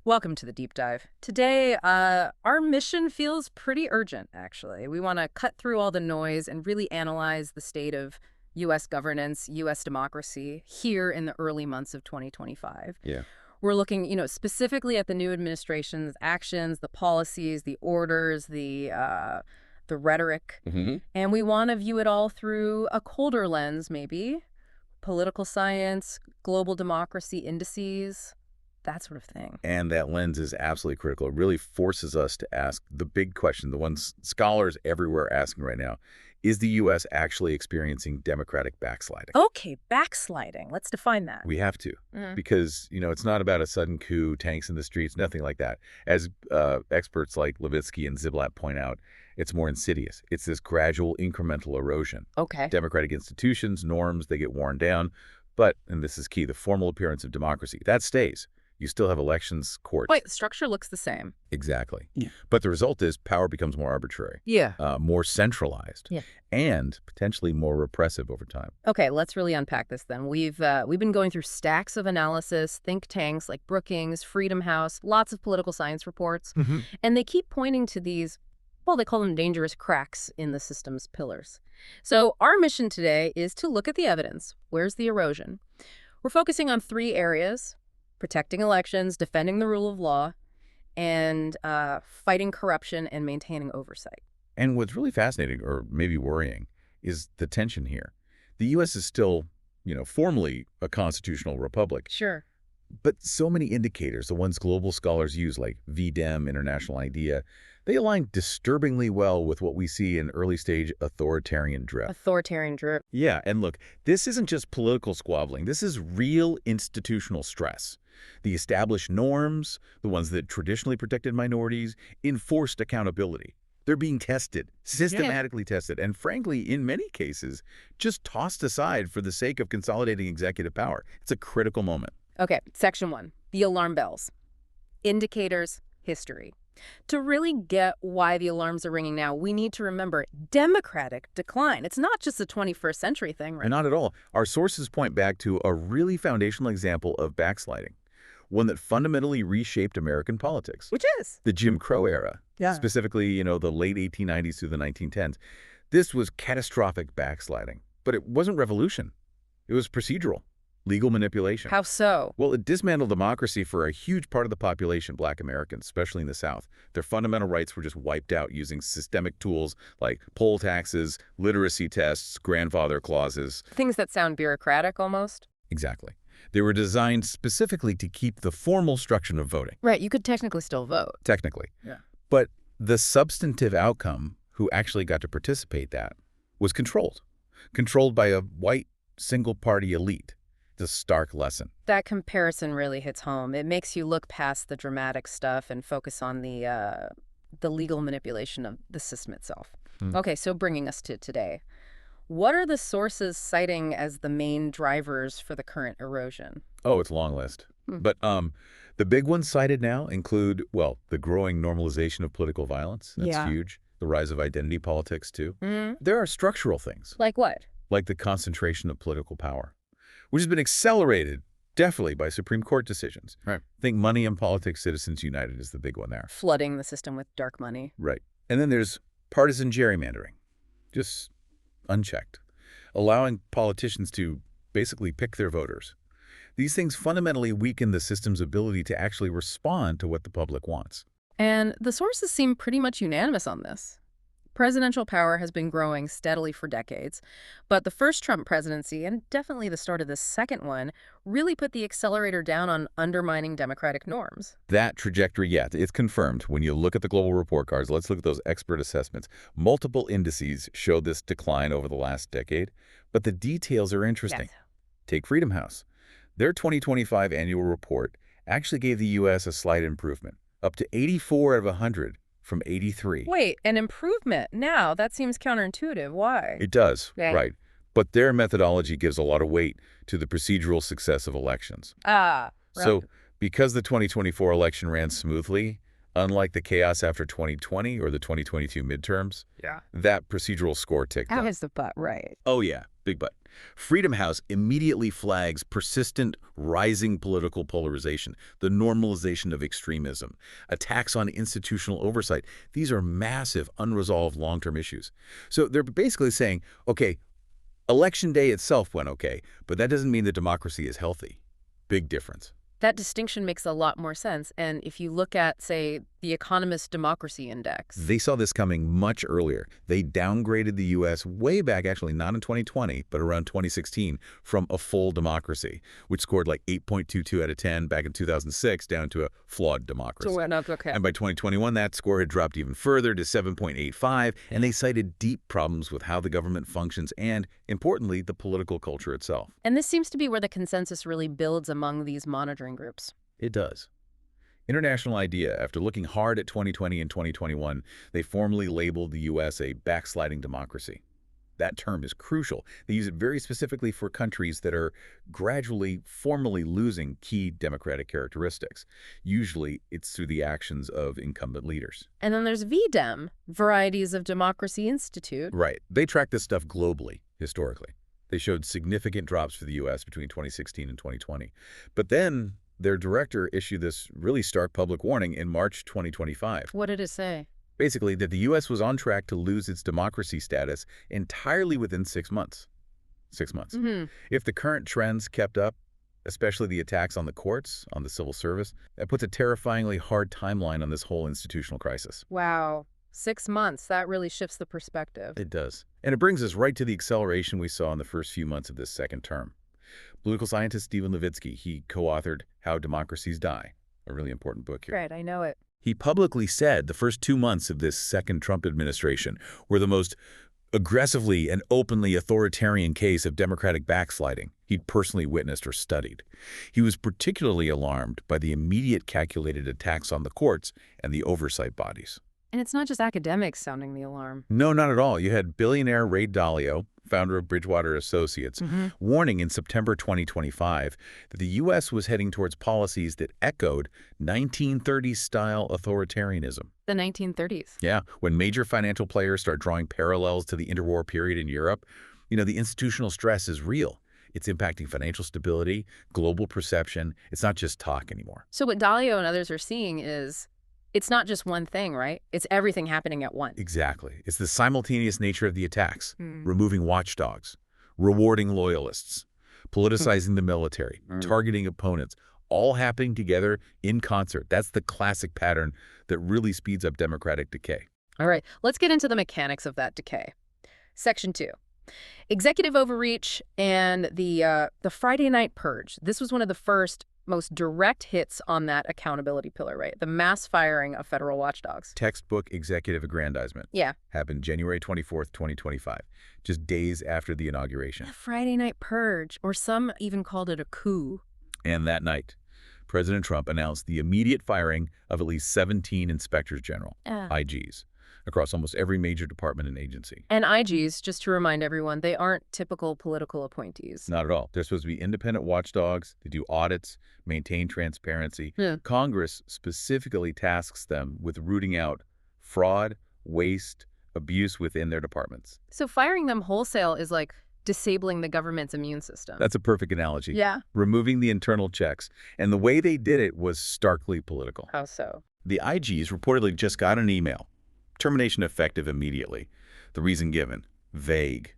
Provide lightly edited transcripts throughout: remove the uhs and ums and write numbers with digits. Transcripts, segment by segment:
Welcome to the deep dive. Today, our mission feels pretty urgent, actually. We want to cut through all the noise and really analyze the state of U.S. governance, U.S. democracy here in the early months of 2025. Yeah. We're looking, specifically at the new administration's actions, the policies, the orders, the rhetoric, and we want to view it all through a colder lens, maybe. Political science, global democracy indices, that sort of thing. And that lens is absolutely critical. It really forces us to ask the big question, the ones scholars everywhere are asking right now. Is the U.S. actually experiencing democratic backsliding? Okay, backsliding. Let's define that. We have to, because, it's not about a sudden coup, tanks in the streets, nothing like that. As experts like Levitsky and Ziblatt point out, it's more insidious. It's this gradual incremental erosion. Okay. Democratic institutions, norms, they get worn down. But, and this is key, the formal appearance of democracy, that stays. You still have elections, courts. Wait, the structure looks the same. Exactly. Yeah. But the result is power becomes more arbitrary. Yeah. More centralized. Yeah. And potentially more repressive over time. Okay, let's really unpack this then. We've been going through stacks of analysis, think tanks like Brookings, Freedom House, lots of political science reports, and they keep pointing to these, well, they call them dangerous cracks in the system's pillars. So our mission today is to look at the evidence. Where's the erosion? We're focusing on 3 areas: protecting elections, defending the rule of law, and fighting corruption and maintaining oversight. And what's really fascinating, or maybe worrying, is the tension here. The U.S. is still, formally a constitutional republic. Sure. But so many indicators, the ones global scholars use, like VDEM, International IDEA, they align disturbingly well with what we see in early-stage authoritarian drift. Authoritarian drift. Yeah, and look, this isn't just political squabbling. This is real institutional stress. The established norms, the ones that traditionally protected minorities, enforced accountability. They're being tested, systematically tested, and frankly, in many cases, just tossed aside for the sake of consolidating executive power. It's a critical moment. Okay, section 1, the alarm bells. Indicators, history. To really get why the alarms are ringing now, we need to remember democratic decline. It's not just a 21st century thing, right? Not at all. Our sources point back to a really foundational example of backsliding, one that fundamentally reshaped American politics. Which is? The Jim Crow era. Yeah. Specifically, the late 1890s through the 1910s. This was catastrophic backsliding. But it wasn't revolution. It was procedural. Legal manipulation. How so? Well, it dismantled democracy for a huge part of the population, Black Americans, especially in the South. Their fundamental rights were just wiped out using systemic tools like poll taxes, literacy tests, grandfather clauses. Things that sound bureaucratic almost? Exactly. They were designed specifically to keep the formal structure of voting. Right, you could technically still vote. Technically. Yeah. But the substantive outcome, who actually got to participate that, was controlled. Controlled by a white single-party elite. The stark lesson. That comparison really hits home. It makes you look past the dramatic stuff and focus on the legal manipulation of the system itself. Okay, so bringing us to today. What are the sources citing as the main drivers for the current erosion? Oh, it's a long list. But the big ones cited now include, well, the growing normalization of political violence. That's huge. The rise of identity politics, too. There are structural things. Like what? Like the concentration of political power, which has been accelerated, definitely, by Supreme Court decisions. Right. I think Money in Politics, Citizens United is the big one there. Flooding the system with dark money. Right. And then there's partisan gerrymandering, just unchecked, allowing politicians to basically pick their voters. These things fundamentally weaken the system's ability to actually respond to what the public wants. And the sources seem pretty much unanimous on this. Presidential power has been growing steadily for decades, but the first Trump presidency, and definitely the start of the second one, really put the accelerator down on undermining democratic norms. That trajectory, it's confirmed. When you look at the global report cards, let's look at those expert assessments. Multiple indices show this decline over the last decade, but the details are interesting. Yes. Take Freedom House. Their 2025 annual report actually gave the U.S. a slight improvement, up to 84 out of 100. From 83. Wait, an improvement. Now, that seems counterintuitive. Why? It does, right. But their methodology gives a lot of weight to the procedural success of elections. Right. So, because the 2024 election ran smoothly, unlike the chaos after 2020 or the 2022 midterms, that procedural score ticked up. That is the but, right. Oh, yeah, big but. Freedom House immediately flags persistent, rising political polarization, the normalization of extremism, attacks on institutional oversight. These are massive, unresolved long-term issues. So they're basically saying, okay, election day itself went okay, but that doesn't mean that democracy is healthy. Big difference. That distinction makes a lot more sense. And if you look at, say, the Economist Democracy Index. They saw this coming much earlier. They downgraded the U.S. way back, actually not in 2020, but around 2016, from a full democracy, which scored like 8.22 out of 10 back in 2006, down to a flawed democracy. So, okay. And by 2021, that score had dropped even further to 7.85, and they cited deep problems with how the government functions and, importantly, the political culture itself. And this seems to be where the consensus really builds among these monitoring groups. It does. International IDEA, after looking hard at 2020 and 2021, they formally labeled the U.S. a backsliding democracy. That term is crucial. They use it very specifically for countries that are gradually, formally losing key democratic characteristics. Usually, it's through the actions of incumbent leaders. And then there's VDEM, Varieties of Democracy Institute. Right. They track this stuff globally, historically. They showed significant drops for the U.S. between 2016 and 2020. But then their director issued this really stark public warning in March 2025. What did it say? Basically, that the U.S. was on track to lose its democracy status entirely within 6 months. 6 months. If the current trends kept up, especially the attacks on the courts, on the civil service, that puts a terrifyingly hard timeline on this whole institutional crisis. Wow. 6 months. That really shifts the perspective. It does. And it brings us right to the acceleration we saw in the first few months of this second term. Political scientist Stephen Levitsky, he co-authored How Democracies Die, a really important book here. Right, I know it. He publicly said the first 2 months of this second Trump administration were the most aggressively and openly authoritarian case of democratic backsliding he'd personally witnessed or studied. He was particularly alarmed by the immediate calculated attacks on the courts and the oversight bodies. And it's not just academics sounding the alarm. No, not at all. You had billionaire Ray Dalio, founder of Bridgewater Associates, warning in September 2025 that the U.S. was heading towards policies that echoed 1930s-style authoritarianism. The 1930s. Yeah, when major financial players start drawing parallels to the interwar period in Europe, the institutional stress is real. It's impacting financial stability, global perception. It's not just talk anymore. So what Dalio and others are seeing is it's not just one thing, right? It's everything happening at once. Exactly. It's the simultaneous nature of the attacks, removing watchdogs, rewarding loyalists, politicizing the military, targeting opponents, all happening together in concert. That's the classic pattern that really speeds up democratic decay. All right, let's get into the mechanics of that decay. Section 2. Executive overreach and the Friday night purge. This was one of the first, most direct hits on that accountability pillar, right? The mass firing of federal watchdogs. Textbook executive aggrandizement. Yeah. Happened January 24th, 2025, just days after the inauguration. The Friday night purge, or some even called it a coup. And that night, President Trump announced the immediate firing of at least 17 inspectors general, IGs, across almost every major department and agency. And IGs, just to remind everyone, they aren't typical political appointees. Not at all. They're supposed to be independent watchdogs. They do audits, maintain transparency. Congress specifically tasks them with rooting out fraud, waste, abuse within their departments. So firing them wholesale is like disabling the government's immune system. That's a perfect analogy. Yeah. Removing the internal checks. And the way they did it was starkly political. How so? The IGs reportedly just got an email. Termination effective immediately. The reason given, vague.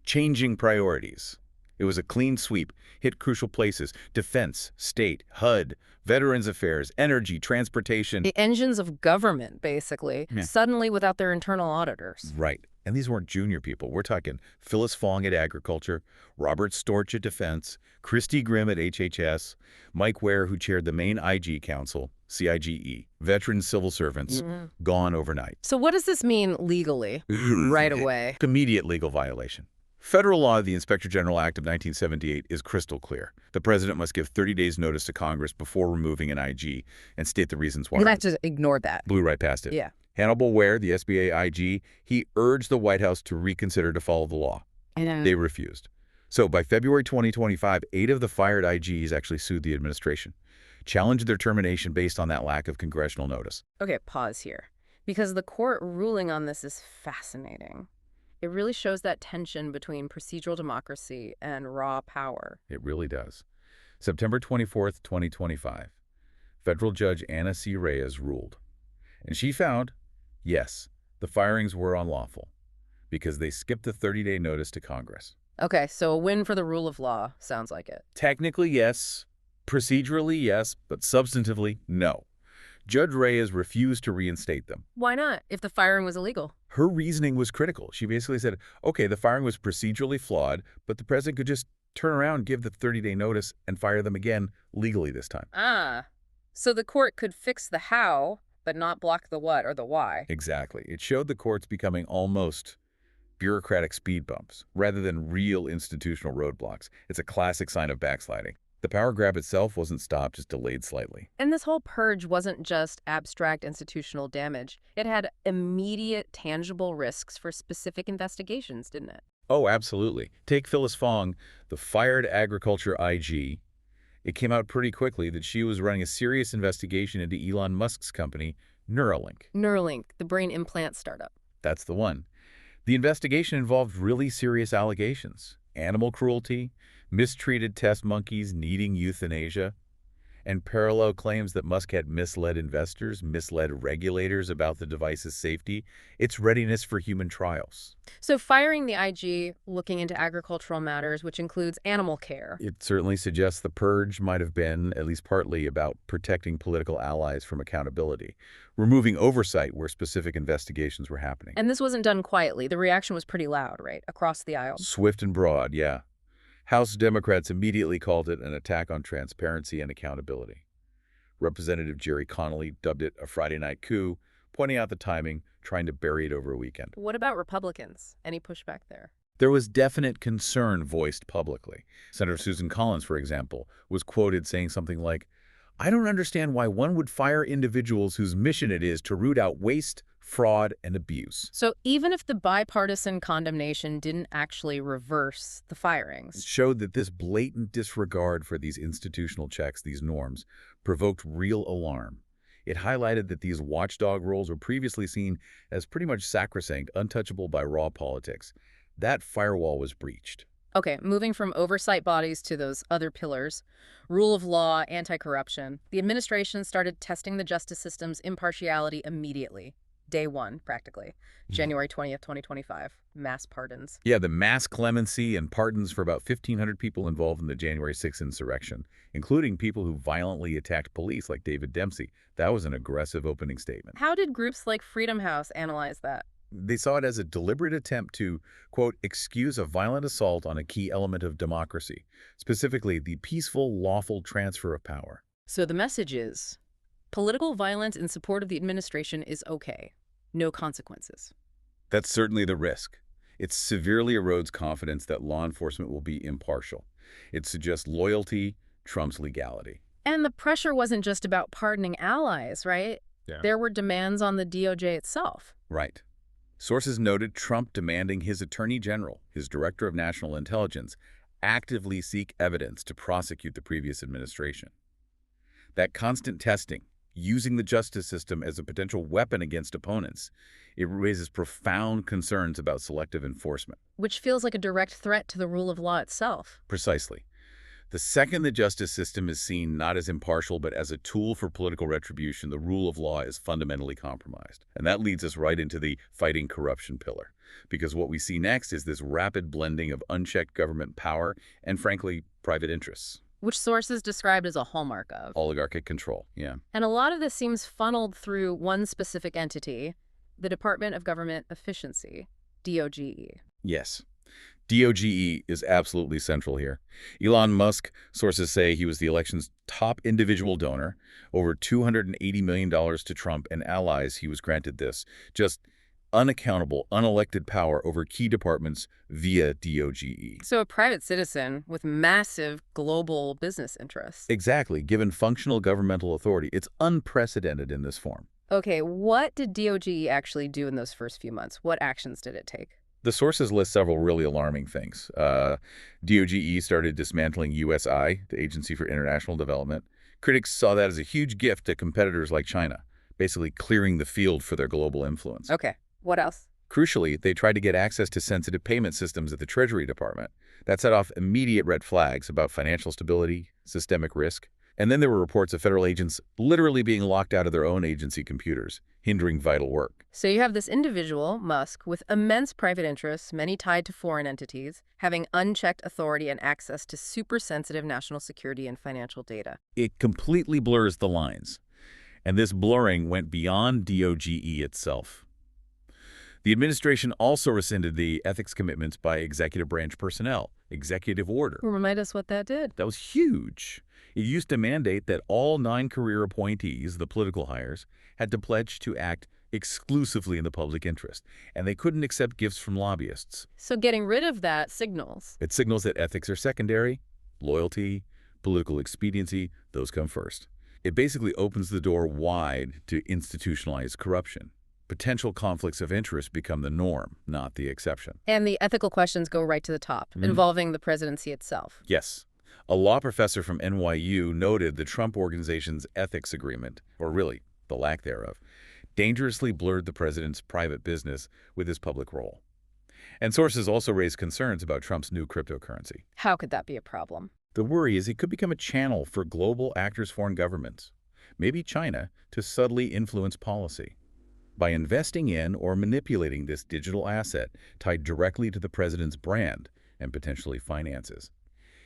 Changing priorities. It was a clean sweep, hit crucial places, defense, state, HUD, veterans affairs, energy, transportation. The engines of government, basically, suddenly without their internal auditors. Right. And these weren't junior people. We're talking Phyllis Fong at Agriculture, Robert Storch at Defense, Christy Grimm at HHS, Mike Ware, who chaired the main IG Council, CIGE, veteran civil servants, gone overnight. So what does this mean legally right away? Immediate legal violation. Federal law, the Inspector General Act of 1978, is crystal clear. The president must give 30 days notice to Congress before removing an IG and state the reasons why. You have to ignore that. Blew right past it. Yeah. Hannibal Ware, the SBA IG, he urged the White House to reconsider to follow the law. They refused. So by February 2025, 8 of the fired IGs actually sued the administration, challenged their termination based on that lack of congressional notice. Okay, pause here. Because the court ruling on this is fascinating. It It really shows that tension between procedural democracy and raw power. It really does. September 24th, 2025, federal judge Anna C. Reyes ruled. And she found, yes, the firings were unlawful because they skipped the 30-day notice to Congress. Okay, so a win for the rule of law, sounds like it. Technically, yes. Procedurally, yes. But substantively, no. Judge Reyes refused to reinstate them. Why not, if the firing was illegal? Her reasoning was critical. She basically said, okay, the firing was procedurally flawed, but the president could just turn around, give the 30-day notice, and fire them again legally this time. Ah, so the court could fix the how, but not block the what or the why. Exactly. It showed the courts becoming almost bureaucratic speed bumps rather than real institutional roadblocks. It's a classic sign of backsliding. The power grab itself wasn't stopped, just delayed slightly. And this whole purge wasn't just abstract institutional damage. It had immediate, tangible risks for specific investigations, didn't it? Oh, absolutely. Take Phyllis Fong, the fired agriculture IG. It came out pretty quickly that she was running a serious investigation into Elon Musk's company, Neuralink. Neuralink, the brain implant startup. That's the one. The investigation involved really serious allegations: animal cruelty, mistreated test monkeys needing euthanasia, and parallel claims that Musk had misled investors, misled regulators about the device's safety, its readiness for human trials. So firing the IG, looking into agricultural matters, which includes animal care. It certainly suggests the purge might have been, at least partly, about protecting political allies from accountability, removing oversight where specific investigations were happening. And this wasn't done quietly. The reaction was pretty loud, right? Across the aisle. Swift and broad, yeah. House Democrats immediately called it an attack on transparency and accountability. Representative Jerry Connolly dubbed it a Friday night coup, pointing out the timing, trying to bury it over a weekend. What about Republicans? Any pushback there? There was definite concern voiced publicly. Senator Susan Collins, for example, was quoted saying something like, "I don't understand why one would fire individuals whose mission it is to root out waste, fraud, and abuse." So even if the bipartisan condemnation didn't actually reverse the It firings. showed that this blatant disregard for these institutional checks, these norms, provoked real alarm. It highlighted that these watchdog roles were previously seen as pretty much sacrosanct, untouchable by raw politics. That firewall was breached. Okay, moving from oversight bodies to those other pillars, rule of law, anti-corruption, the administration started testing the justice system's impartiality immediately. Day one, practically. January 20th, 2025. Mass pardons. Yeah, the mass clemency and pardons for about 1,500 people involved in the January 6th insurrection, including people who violently attacked police like David Dempsey. That was an aggressive opening statement. How did groups like Freedom House analyze that? They saw it as a deliberate attempt to, quote, excuse a violent assault on a key element of democracy, specifically the peaceful, lawful transfer of power. So the message is, political violence in support of the administration is okay. No consequences. That's certainly the risk. It severely erodes confidence that law enforcement will be impartial. It suggests loyalty trumps legality. And the pressure wasn't just about pardoning allies, right? Yeah. There were demands on the DOJ itself. Right. Sources noted Trump demanding his attorney general, his director of national intelligence, actively seek evidence to prosecute the previous administration. That constant testing, using the justice system as a potential weapon against opponents, it raises profound concerns about selective enforcement. Which feels like a direct threat to the rule of law itself. Precisely. The second the justice system is seen not as impartial but as a tool for political retribution, the rule of law is fundamentally compromised. And that leads us right into the fighting corruption pillar. Because what we see next is this rapid blending of unchecked government power and, frankly, private interests. Which sources described as a hallmark of. Oligarchic control, yeah. And a lot of this seems funneled through one specific entity, the Department of Government Efficiency, DOGE. Yes. DOGE is absolutely central here. Elon Musk, sources say he was the election's top individual donor, over $280 million to Trump and allies. He was granted this, just unaccountable, unelected power over key departments via DOGE. So a private citizen with massive global business interests. Exactly. Given functional governmental authority, it's unprecedented in this form. Okay, what did DOGE actually do in those first few months? What actions did it take? The sources list several really alarming things. DOGE started dismantling USI, the Agency for International Development. Critics saw that as a huge gift to competitors like China, basically clearing the field for their global influence. Okay, what else? Crucially, they tried to get access to sensitive payment systems at the Treasury Department. That set off immediate red flags about financial stability, systemic risk. And then there were reports of federal agents literally being locked out of their own agency computers, hindering vital work. So you have this individual, Musk, with immense private interests, many tied to foreign entities, having unchecked authority and access to super sensitive national security and financial data. It completely blurs the lines. And this blurring went beyond DOGE itself. The administration also rescinded the ethics commitments by executive branch personnel, executive order. Remind us what that did. That was huge. It used to mandate that all 9 career appointees, the political hires, had to pledge to act exclusively in the public interest, and they couldn't accept gifts from lobbyists. So getting rid of that signals. It signals that ethics are secondary, loyalty, political expediency, those come first. It basically opens the door wide to institutionalized corruption. Potential conflicts of interest become the norm, not the exception. And the ethical questions go right to the top, involving the presidency itself. Yes. A law professor from NYU noted the Trump organization's ethics agreement, or really, the lack thereof, dangerously blurred the president's private business with his public role. And sources also raised concerns about Trump's new cryptocurrency. How could that be a problem? The worry is it could become a channel for global actors, foreign governments, maybe China, to subtly influence policy. By investing in or manipulating this digital asset tied directly to the president's brand and potentially finances.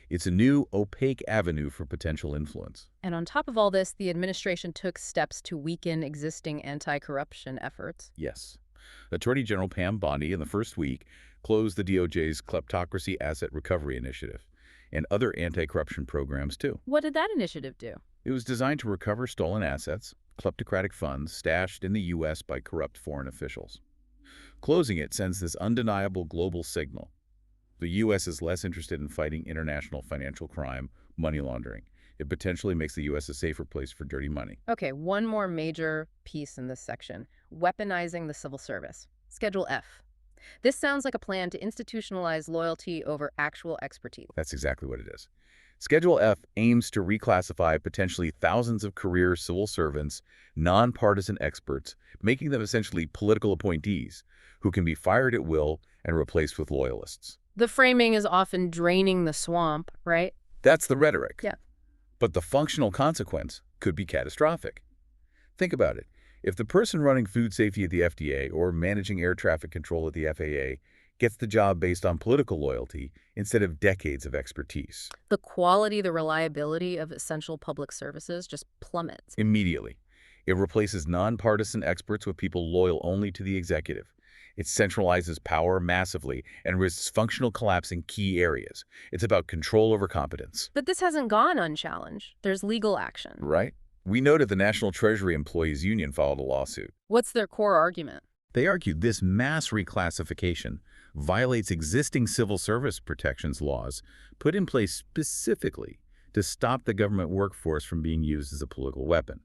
It's a new, opaque avenue for potential influence. And on top of all this, the administration took steps to weaken existing anti-corruption efforts. Yes. Attorney General Pam Bondi in the first week closed the DOJ's Kleptocracy Asset Recovery Initiative and other anti-corruption programs too. What did that initiative do? It was designed to recover stolen assets, kleptocratic funds stashed in the U.S. by corrupt foreign officials. Closing it sends this undeniable global signal. The U.S. is less interested in fighting international financial crime, money laundering. It potentially makes the U.S. a safer place for dirty money. Okay, one more major piece in this section, weaponizing the civil service. Schedule F. This sounds like a plan to institutionalize loyalty over actual expertise. That's exactly what it is. Schedule F aims to reclassify potentially thousands of career civil servants, nonpartisan experts, making them essentially political appointees who can be fired at will and replaced with loyalists. The framing is often draining the swamp, right? That's the rhetoric. Yeah. But the functional consequence could be catastrophic. Think about it. If the person running food safety at the FDA or managing air traffic control at the FAA gets the job based on political loyalty instead of decades of expertise, The quality, the reliability of essential public services just plummets. immediately, it replaces nonpartisan experts with people loyal only to the executive. It centralizes power massively and risks functional collapse in key areas. It's about control over competence. But this hasn't gone unchallenged. There's legal action. Right? We noted the National Treasury Employees Union filed a lawsuit. What's their core argument? They argued this mass reclassification violates existing civil service protections laws put in place specifically to stop the government workforce from being used as a political weapon.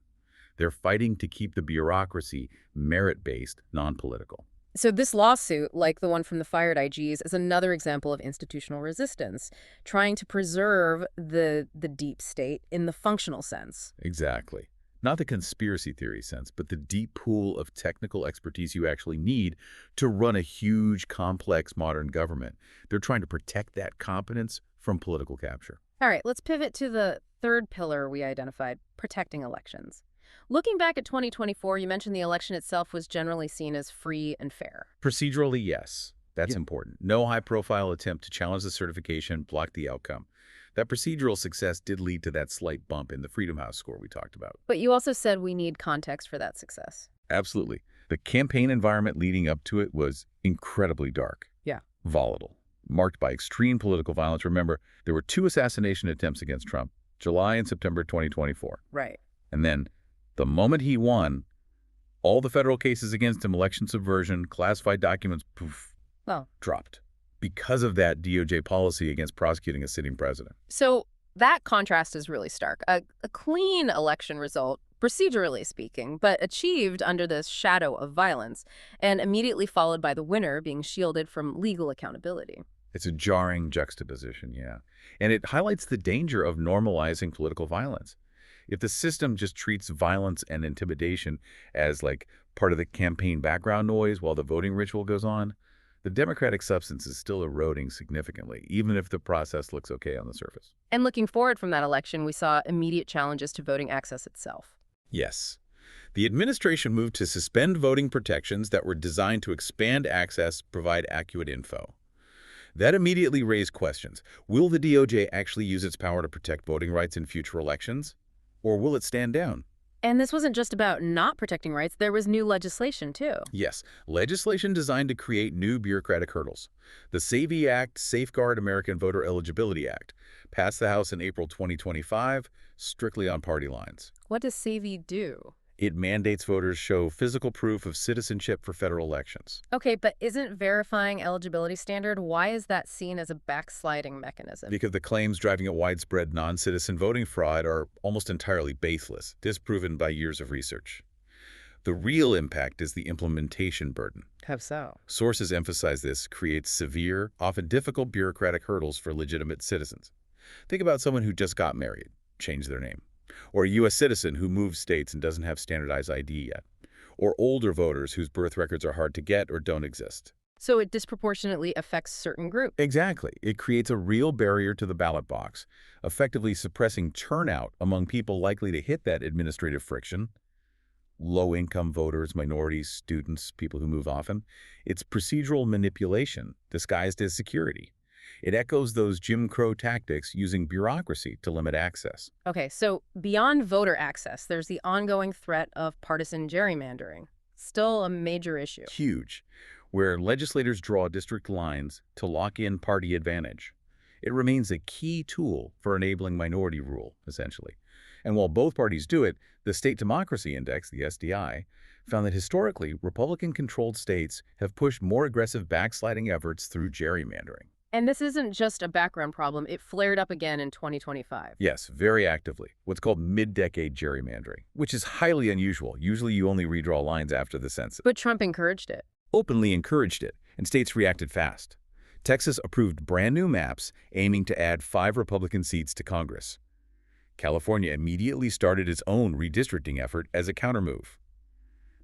They're fighting to keep the bureaucracy merit-based, non-political. So this lawsuit, like the one from the fired IGs, is another example of institutional resistance, trying to preserve the deep state in the functional sense. Exactly. Not the conspiracy theory sense, but the deep pool of technical expertise you actually need to run a huge, complex, modern government. They're trying to protect that competence from political capture. All right, let's pivot to the third pillar we identified, protecting elections. Looking back at 2024, you mentioned the election itself was generally seen as free and fair. Procedurally, yes. That's important. No high-profile attempt to challenge the certification blocked the outcome. That procedural success did lead to that slight bump in the Freedom House score we talked about. But you also said we need context for that success. Absolutely. The campaign environment leading up to it was incredibly dark. Yeah. Volatile. Marked by extreme political violence. Remember, there were 2 assassination attempts against Trump, July and September 2024. Right. And then, the moment he won, all the federal cases against him, election subversion, classified documents, poof, dropped. Because of that DOJ policy against prosecuting a sitting president. So that contrast is really stark. A clean election result, procedurally speaking, but achieved under the shadow of violence, and immediately followed by the winner being shielded from legal accountability. It's a jarring juxtaposition, yeah. And it highlights the danger of normalizing political violence. If the system just treats violence and intimidation as like part of the campaign background noise while the voting ritual goes on, the democratic substance is still eroding significantly, even if the process looks okay on the surface. And looking forward from that election, we saw immediate challenges to voting access itself. Yes. The administration moved to suspend voting protections that were designed to expand access, provide accurate info. That immediately raised questions. Will the DOJ actually use its power to protect voting rights in future elections? Or will it stand down? And this wasn't just about not protecting rights, there was new legislation, too. Yes, legislation designed to create new bureaucratic hurdles. The SAVE Act, Safeguard American Voter Eligibility Act, passed the House in April 2025, strictly on party lines. What does SAVE do? It mandates voters show physical proof of citizenship for federal elections. Okay, but isn't verifying eligibility standard? Why is that seen as a backsliding mechanism? Because the claims driving a widespread non-citizen voting fraud are almost entirely baseless, disproven by years of research. The real impact is the implementation burden. How so? Sources emphasize this creates severe, often difficult bureaucratic hurdles for legitimate citizens. Think about someone who just got married, changed their name, or a U.S. citizen who moved states and doesn't have standardized ID yet, or older voters whose birth records are hard to get or don't exist. So it disproportionately affects certain groups. Exactly. It creates a real barrier to the ballot box, effectively suppressing turnout among people likely to hit that administrative friction. Low-income voters, minorities, students, people who move often. It's procedural manipulation disguised as security. It echoes those Jim Crow tactics using bureaucracy to limit access. Okay, so beyond voter access, there's the ongoing threat of partisan gerrymandering. Still a major issue. Huge, where legislators draw district lines to lock in party advantage. It remains a key tool for enabling minority rule, essentially. And while both parties do it, the State Democracy Index, the SDI, found that historically, Republican-controlled states have pushed more aggressive backsliding efforts through gerrymandering. And this isn't just a background problem. It flared up again in 2025. Yes, very actively. What's called mid-decade gerrymandering, which is highly unusual. Usually you only redraw lines after the census. But Trump encouraged it. Openly encouraged it, and states reacted fast. Texas approved brand new maps aiming to add 5 Republican seats to Congress. California immediately started its own redistricting effort as a countermove.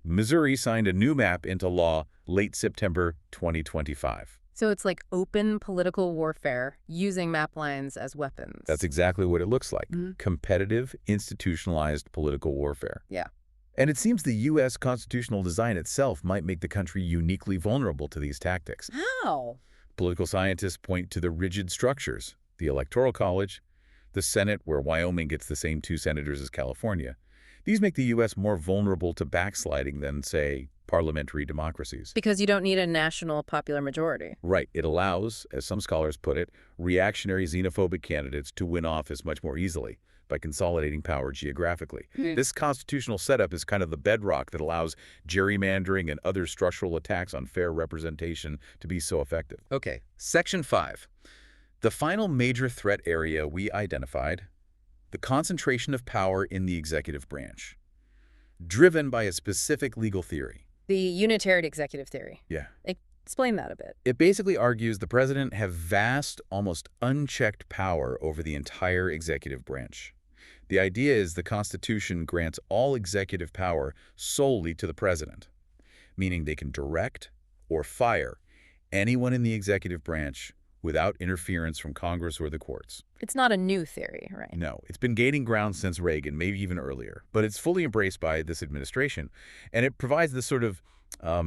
Missouri signed a new map into law late September 2025. So it's like open political warfare using map lines as weapons. That's exactly what it looks like. Competitive, institutionalized political warfare. Yeah. And it seems the U.S. constitutional design itself might make the country uniquely vulnerable to these tactics. How? Political scientists point to the rigid structures, the Electoral College, the Senate, where Wyoming gets the same 2 senators as California. These make the U.S. more vulnerable to backsliding than, say, parliamentary democracies. Because you don't need a national popular majority. Right. It allows, as some scholars put it, reactionary xenophobic candidates to win office much more easily by consolidating power geographically. This constitutional setup is kind of the bedrock that allows gerrymandering and other structural attacks on fair representation to be so effective. Okay, Section 5. The final major threat area we identified, the concentration of power in the executive branch, driven by a specific legal theory. The unitary executive theory. Yeah. Explain that a bit. It basically argues the president have vast, almost unchecked power over the entire executive branch. The idea is the Constitution grants all executive power solely to the president, meaning they can direct or fire anyone in the executive branch without interference from Congress or the courts. It's not a new theory, right? No, it's been gaining ground since Reagan, maybe even earlier, but it's fully embraced by this administration, and it provides this sort of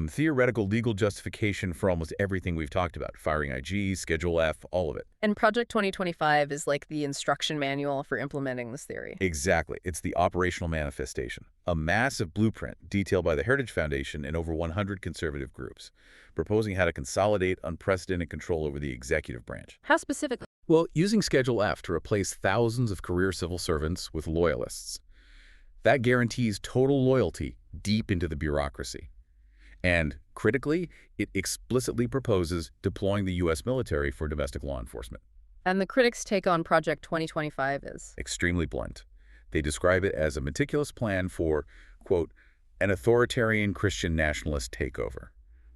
theoretical legal justification for almost everything we've talked about, firing IG, Schedule F, all of it. And Project 2025 is like the instruction manual for implementing this theory. Exactly. It's the operational manifestation, a massive blueprint detailed by the Heritage Foundation and over 100 conservative groups, proposing how to consolidate unprecedented control over the executive branch. How specifically? Well, using Schedule F to replace thousands of career civil servants with loyalists. That guarantees total loyalty deep into the bureaucracy. And, critically, it explicitly proposes deploying the U.S. military for domestic law enforcement. And the critics' take on Project 2025 is? Extremely blunt. They describe it as a meticulous plan for, quote, an authoritarian Christian nationalist takeover,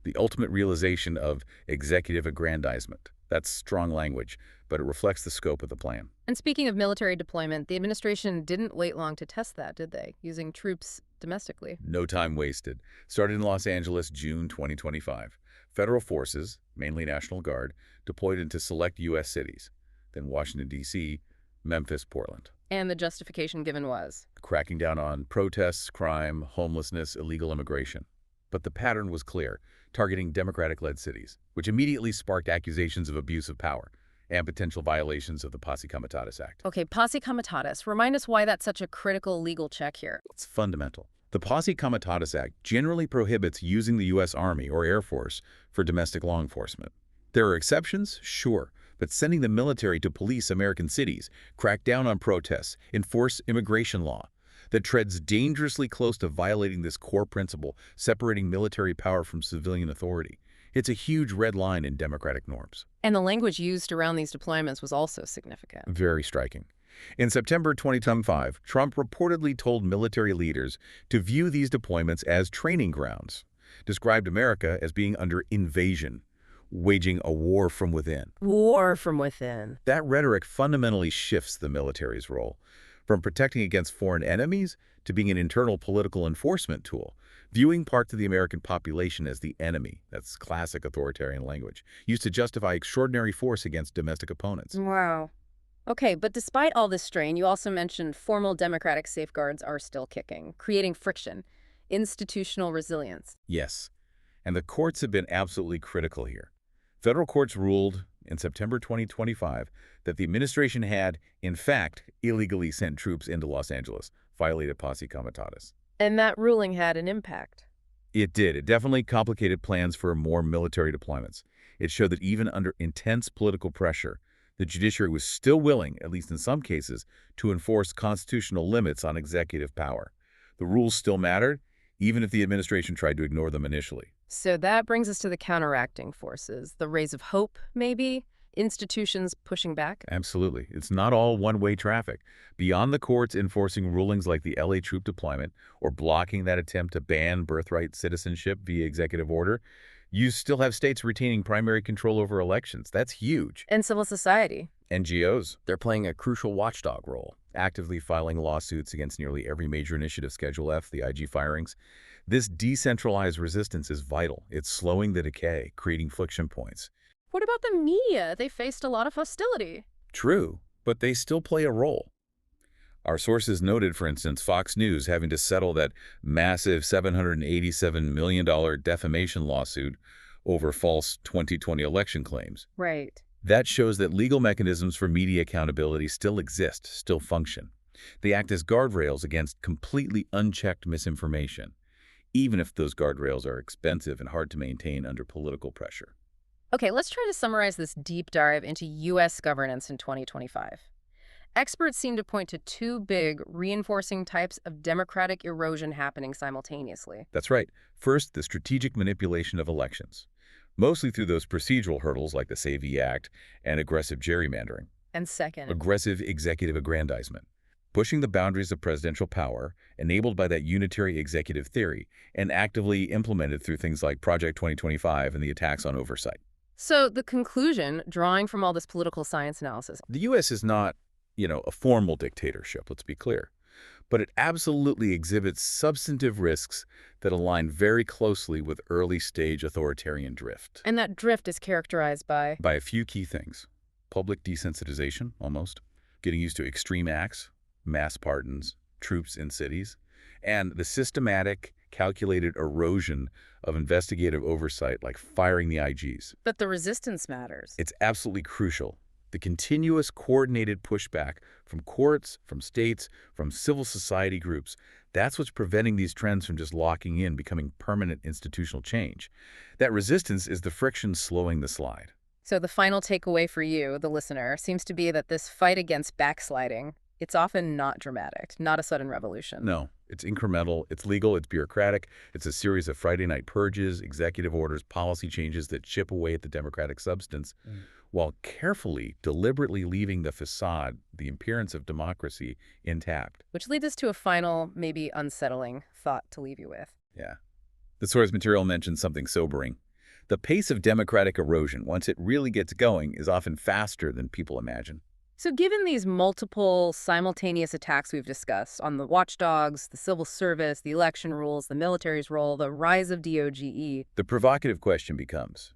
the ultimate realization of executive aggrandizement. That's strong language, but it reflects the scope of the plan. And speaking of military deployment, the administration didn't wait long to test that, did they? Using troops domestically. No time wasted. Started in Los Angeles, June 2025. Federal forces, mainly National Guard, deployed into select U.S. cities. Then Washington, D.C., Memphis, Portland. And the justification given was? Cracking down on protests, crime, homelessness, illegal immigration. But the pattern was clear, targeting Democratic-led cities, which immediately sparked accusations of abuse of power and potential violations of the Posse Comitatus Act. Okay, Posse Comitatus. Remind us why that's such a critical legal check here. It's fundamental. The Posse Comitatus Act generally prohibits using the U.S. Army or Air Force for domestic law enforcement. There are exceptions, sure, but sending the military to police American cities, crack down on protests, enforce immigration law, that treads dangerously close to violating this core principle, separating military power from civilian authority. It's a huge red line in democratic norms. And the language used around these deployments was also significant. Very striking. In September 2025, Trump reportedly told military leaders to view these deployments as training grounds, described America as being under invasion, waging a war from within. War from within. That rhetoric fundamentally shifts the military's role, from protecting against foreign enemies to being an internal political enforcement tool, viewing parts of the American population as the enemy. That's classic authoritarian language, used to justify extraordinary force against domestic opponents. Wow. Okay, but despite all this strain, you also mentioned formal democratic safeguards are still kicking, creating friction, institutional resilience. Yes, and the courts have been absolutely critical here. Federal courts ruled in September 2025 that the administration had, in fact, illegally sent troops into Los Angeles, violated Posse Comitatus. And that ruling had an impact. It did. It definitely complicated plans for more military deployments. It showed that even under intense political pressure, the judiciary was still willing, at least in some cases, to enforce constitutional limits on executive power. The rules still mattered, even if the administration tried to ignore them initially. So that brings us to the counteracting forces, the rays of hope, maybe? Institutions pushing back? Absolutely. It's not all one-way traffic. Beyond the courts enforcing rulings like the LA troop deployment or blocking that attempt to ban birthright citizenship via executive order, you still have states retaining primary control over elections. That's huge. And civil society. NGOs, they're playing a crucial watchdog role, actively filing lawsuits against nearly every major initiative, Schedule F, the IG firings. This decentralized resistance is vital. It's slowing the decay, creating friction points. What about the media? They faced a lot of hostility. True, but they still play a role. Our sources noted, for instance, Fox News having to settle that massive $787 million defamation lawsuit over false 2020 election claims. Right. That shows that legal mechanisms for media accountability still exist, still function. They act as guardrails against completely unchecked misinformation, even if those guardrails are expensive and hard to maintain under political pressure. Okay, let's try to summarize this deep dive into U.S. governance in 2025. Experts seem to point to two big, reinforcing types of democratic erosion happening simultaneously. That's right. First, the strategic manipulation of elections, mostly through those procedural hurdles like the SAVE Act and aggressive gerrymandering. And second, Aggressive executive aggrandizement, pushing the boundaries of presidential power, enabled by that unitary executive theory, and actively implemented through things like Project 2025 and the attacks on oversight. so the conclusion, drawing from all this political science analysis, The U.S. is not, a formal dictatorship, let's be clear. But it absolutely exhibits substantive risks that align very closely with early-stage authoritarian drift. and that drift is characterized by, By a few key things. Public desensitization, almost. Getting used to extreme acts, mass pardons, troops in cities. And the systematic, calculated erosion of investigative oversight, like firing the IGs. but the resistance matters. It's absolutely crucial. The continuous coordinated pushback from courts, from states, from civil society groups, that's what's preventing these trends from just locking in, becoming permanent institutional change. That resistance is the friction slowing the slide. So the final takeaway for you, the listener, seems to be that this fight against backsliding, it's often not dramatic, not a sudden revolution. No, it's incremental, it's legal, it's bureaucratic, it's a series of Friday night purges, executive orders, policy changes that chip away at the democratic substance, while carefully, deliberately leaving the facade, the appearance of democracy, intact. Which leads us to a final, maybe unsettling thought to leave you with. Yeah. The source material mentions something sobering. The pace of democratic erosion, once it really gets going, is often faster than people imagine. So given these multiple simultaneous attacks we've discussed on the watchdogs, the civil service, the election rules, the military's role, the rise of DOGE. The provocative question becomes,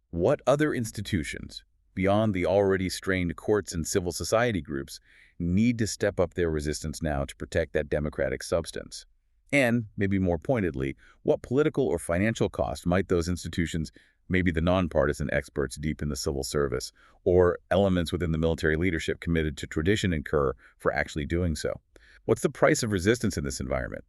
what other institutions, beyond the already strained courts and civil society groups, need to step up their resistance now to protect that democratic substance? And, maybe more pointedly, what political or financial cost might those institutions, maybe the nonpartisan experts deep in the civil service, or elements within the military leadership committed to tradition incur for actually doing so? What's the price of resistance in this environment?